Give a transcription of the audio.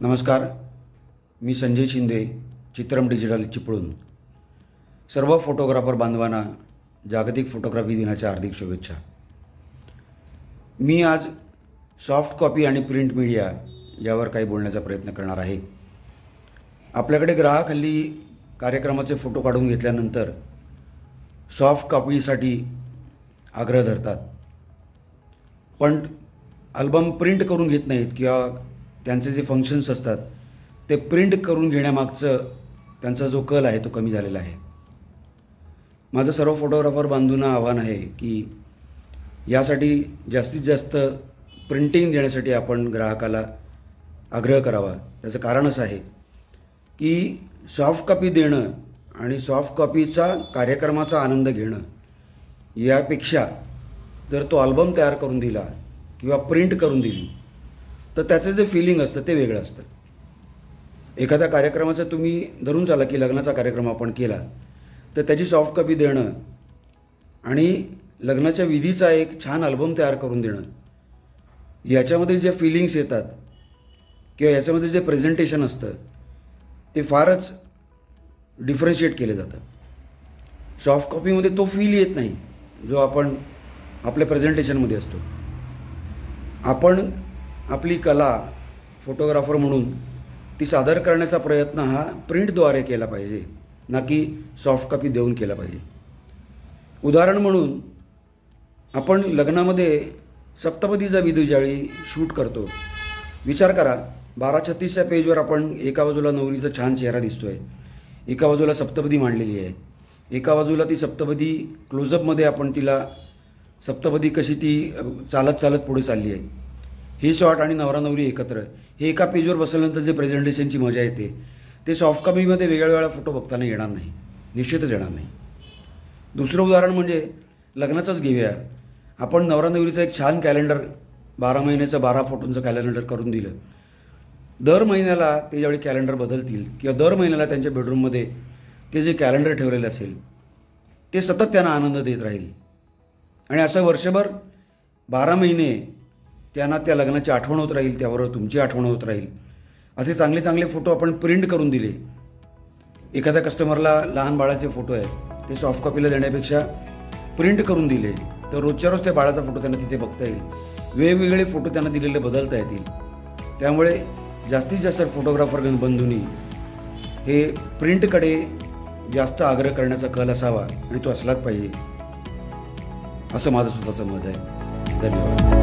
नमस्कार, मी संजय शिंदे, चित्रम डिजिटल चिपळूण. सर्व फोटोग्राफर बांधवांना जागतिक फोटोग्राफी दिनाच्या हार्दिक शुभेच्छा. मी आज सॉफ्ट कॉपी आणि प्रिंट मीडिया यावर काही बोलण्याचा प्रयत्न करणार आहे. आपल्याकडे ग्राहक हल्ली कार्यक्रमाचे फोटो काढून घेतल्यानंतर सॉफ्ट कॉपीसाठी आग्रह धरतात, पण अल्बम प्रिंट करून घेत नाहीत किंवा त्यांचे जे फंक्शन्स असतात ते प्रिंट करून घेण्यामागचं त्यांचा जो कल आहे तो कमी झालेला आहे. माझं सर्व फोटोग्राफर बांधवांना आव्हान आहे की यासाठी जास्तीत जास्त प्रिंटिंग देण्यासाठी आपण ग्राहकाला आग्रह करावा. त्याचं कारण असं आहे की सॉफ्ट कॉपी देणं आणि सॉफ्ट कॉपीचा कार्यक्रमाचा आनंद घेणं यापेक्षा जर तो अल्बम तयार करून दिला किंवा प्रिंट करून दिली तर त्याचं जे फिलिंग असतं ते वेगळं असतं. एखाद्या कार्यक्रमाचं तुम्ही धरून चाला की लग्नाचा कार्यक्रम आपण केला तर त्याची सॉफ्ट कॉपी देणं आणि लग्नाच्या विधीचा एक छान अल्बम तयार करून देणं याच्यामध्ये जे फिलिंग्स येतात किंवा याच्यामध्ये जे प्रेझेंटेशन असतं ते फारच डिफरन्शिएट केलं जातं. सॉफ्ट कॉपीमध्ये तो फील येत नाही जो आपण आपल्या प्रेझेंटेशनमध्ये असतो. आपण आपली कला फोटोग्राफर म्हणून ती सादर करण्याचा प्रयत्न हा प्रिंटद्वारे केला पाहिजे, ना की सॉफ्ट कॉपी देऊन केला पाहिजे. उदाहरण म्हणून आपण लग्नामध्ये सप्तपदीचा विधी ज्यावेळी शूट करतो, विचार करा 12:36च्या पेजवर आपण एका बाजूला नवरीचा छान चेहरा दिसतोय, एका बाजूला सप्तपदी मांडलेली आहे, एका बाजूला ती सप्तपदी क्लोजअपमध्ये आपण तिला सप्तपदी कशी ती चालत चालत पुढे चालली आहे हे शॉट आणि नवरा नवरी एकत्र हे एका पेजवर बसल्यानंतर जे प्रेझेंटेशनची मजा येते ते सॉफ्ट कॉपीमध्ये वेगळ्या वेगळ्या फोटो बघताना येणार नाही, निश्चितच येणार नाही. दुसरं उदाहरण म्हणजे लग्नाचंच घेऊया. आपण नवरा नवरीचं एक छान कॅलेंडर 12 महिन्याचं 12 फोटोंचं कॅलेंडर करून दिलं. दर महिन्याला ते ज्यावेळी कॅलेंडर बदलतील किंवा दर महिन्याला त्यांच्या बेडरूममध्ये ते जे कॅलेंडर ठेवलेलं असेल ते सतत त्यांना आनंद देत राहील आणि असं वर्षभर 12 महिने त्यांना त्या लग्नाची आठवण होत राहील, त्याबरोबर तुमची आठवण होत राहील. असे चांगले चांगले फोटो आपण प्रिंट करून दिले. एखाद्या कस्टमरला लहान बाळाचे फोटो आहेत ते सॉफ्ट कॉपीला देण्यापेक्षा प्रिंट करून दिले तर रोजच्या रोज त्या बाळाचा फोटो त्यांना तिथे बघता येईल. वेगवेगळे फोटो त्यांना दिलेले बदलता येतील. त्यामुळे जास्तीत जास्त फोटोग्राफर बंधूंनी हे प्रिंटकडे जास्त आग्रह करण्याचा कल असावा आणि तो असलाच पाहिजे असं माझं स्वतःचं मत आहे. धन्यवाद.